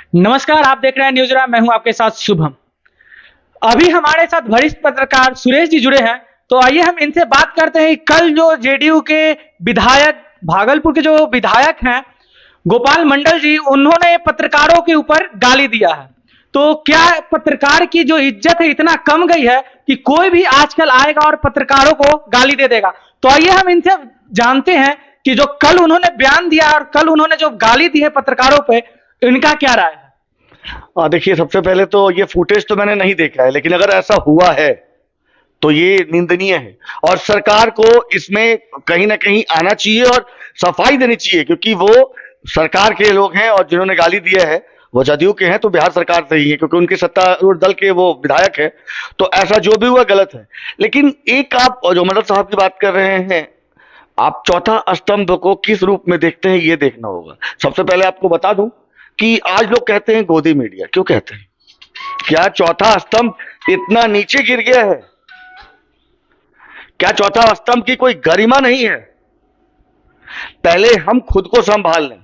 नमस्कार, आप देख रहे हैं न्यूज़ मैं हूं आपके साथ शुभम। अभी हमारे साथ वरिष्ठ पत्रकार सुरेश जी जुड़े हैं, तो आइए हम इनसे बात करते हैं। कल जो जेडीयू के विधायक, भागलपुर के जो विधायक हैं गोपाल मंडल जी, उन्होंने पत्रकारों के ऊपर गाली दिया है। तो क्या पत्रकार की जो इज्जत है इतना कम गई है कि कोई भी आजकल आएगा और पत्रकारों को गाली दे देगा? तो आइए हम इनसे जानते हैं कि जो कल उन्होंने बयान दिया और कल उन्होंने जो गाली दी है पत्रकारों पे, इनका क्या राय है? देखिए, सबसे पहले तो ये फुटेज तो मैंने नहीं देखा है, लेकिन अगर ऐसा हुआ है तो ये निंदनीय है और सरकार को इसमें कहीं ना कहीं आना चाहिए और सफाई देनी चाहिए, क्योंकि वो सरकार के लोग हैं और जिन्होंने गाली दिया है वो जदयू के हैं, तो बिहार सरकार से ही है, क्योंकि उनके सत्तारूढ़ दल के वो विधायक है। तो ऐसा जो भी हुआ गलत है। लेकिन एक आप जो मंडल साहब की बात कर रहे हैं, आप चौथा स्तंभ को किस रूप में देखते हैं ये देखना होगा। सबसे पहले आपको बता दूं कि आज लोग कहते हैं गोदी मीडिया, क्यों कहते हैं? क्या चौथा स्तंभ इतना नीचे गिर गया है? क्या चौथा स्तंभ की कोई गरिमा नहीं है? पहले हम खुद को संभाल लें।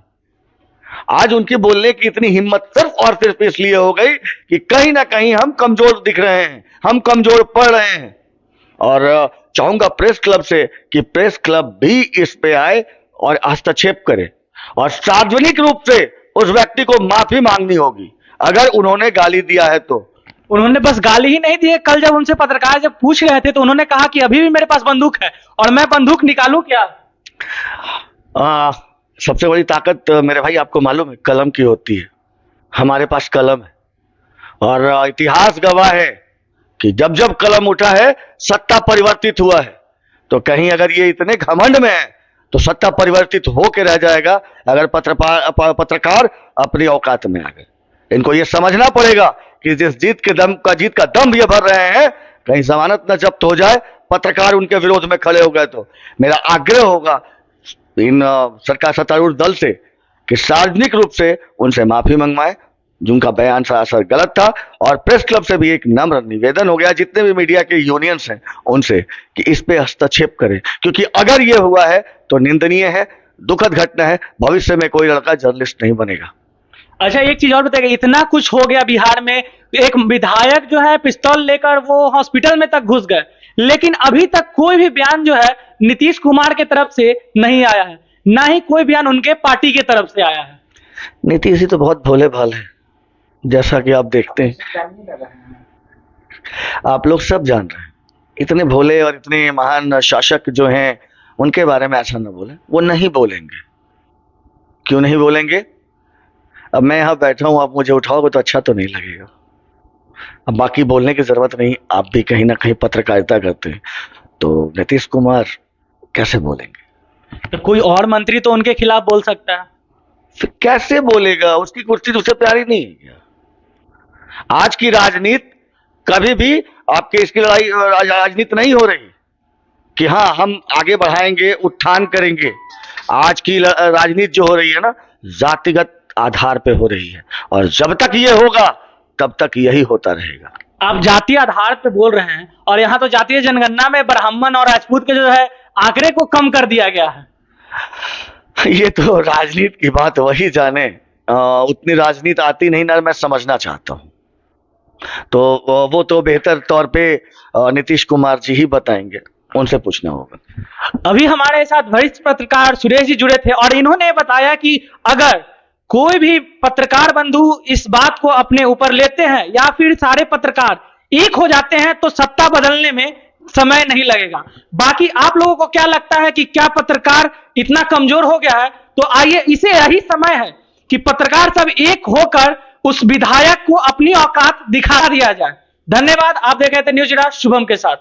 आज उनकी बोलने की इतनी हिम्मत सिर्फ और सिर्फ इसलिए हो गई कि कहीं ना कहीं हम कमजोर दिख रहे हैं, हम कमजोर पड़ रहे हैं। और चाहूंगा प्रेस क्लब से कि प्रेस क्लब भी इस पे आए और हस्तक्षेप करे और सार्वजनिक रूप से उस व्यक्ति को माफी मांगनी होगी अगर उन्होंने गाली दिया है तो। उन्होंने बस गाली ही नहीं दी है। कल जब उनसे पत्रकार जब पूछ रहे थे तो उन्होंने कहा कि अभी भी मेरे पास बंदूक है और मैं बंदूक निकालूं क्या? सबसे बड़ी ताकत मेरे भाई आपको मालूम है कलम की होती है। हमारे पास कलम है और इतिहास गवाह है कि जब जब कलम उठा है सत्ता परिवर्तित हुआ है। तो कहीं अगर ये इतने घमंड में है तो सत्ता परिवर्तित होकर रह जाएगा अगर पत्रकार अपनी औकात में आ गए। इनको ये समझना पड़ेगा कि जिस जीत का दम ये भर रहे हैं, कहीं जमानत न जब्त हो जाए, पत्रकार उनके विरोध में खड़े हो गए तो मेरा आग्रह होगा इन सरकार सत्तारूढ़ दल से कि सार्वजनिक रूप से उनसे माफी मंगवाए, जिनका बयान सरासर गलत था। और प्रेस क्लब से भी एक नम्र निवेदन हो गया, जितने भी मीडिया के यूनियंस हैं उनसे, कि इस पे हस्तक्षेप करें, क्योंकि अगर ये हुआ है तो निंदनीय है, दुखद घटना है। भविष्य में कोई लड़का जर्नलिस्ट नहीं बनेगा। अच्छा, एक चीज और बताइए, इतना कुछ हो गया बिहार में, एक विधायक जो है पिस्तौल लेकर वो हॉस्पिटल में तक घुस गए, लेकिन अभी तक कोई भी बयान जो है नीतीश कुमार के तरफ से नहीं आया है, ना ही कोई बयान उनके पार्टी के तरफ से आया है। नीतीश जी तो बहुत भोले भाल है, जैसा कि आप देखते हैं, आप लोग सब जान रहे हैं। इतने भोले और इतने महान शासक जो हैं उनके बारे में ऐसा न बोले। वो नहीं बोलेंगे। क्यों नहीं बोलेंगे? अब मैं यहां बैठा हूं, आप मुझे उठाओगे तो अच्छा तो नहीं लगेगा। अब बाकी बोलने की जरूरत नहीं, आप भी कहीं ना कहीं पत्रकारिता करते हैं, तो नीतीश कुमार कैसे बोलेंगे? तो कोई और मंत्री तो उनके खिलाफ बोल सकता है। फिर कैसे बोलेगा? उसकी कुर्सी तो उसे प्यारी नहीं है क्या? आज की राजनीति कभी भी आपके इसकी लड़ाई राजनीति नहीं हो रही कि हाँ हम आगे बढ़ाएंगे, उत्थान करेंगे। आज की राजनीति जो हो रही है ना, जातिगत आधार पे हो रही है, और जब तक ये होगा तब तक यही होता रहेगा। आप जातीय आधार पे बोल रहे हैं और यहाँ तो जातीय जनगणना में ब्राह्मण और राजपूत के जो है आंकड़े को कम कर दिया गया है। ये तो राजनीति की बात वही जाने। उतनी राजनीति आती नहीं ना, मैं समझना चाहता हूं, तो वो तो बेहतर तौर पे नीतीश कुमार जी ही बताएंगे, उनसे पूछना होगा। अभी हमारे साथ वरिष्ठ पत्रकार सुरेश जी जुड़े थे और इन्होंने बताया कि अगर कोई भी पत्रकार बंधु इस बात को अपने ऊपर लेते हैं या फिर सारे पत्रकार एक हो जाते हैं तो सत्ता बदलने में समय नहीं लगेगा। बाकी आप लोगों को क्या लगता है कि क्या पत्रकार इतना कमजोर हो गया है? तो आइए, इसे यही समय है कि पत्रकार सब एक होकर उस विधायक को अपनी औकात दिखा दिया जाए। धन्यवाद। आप देख रहे थे न्यूज़ शुभम के साथ।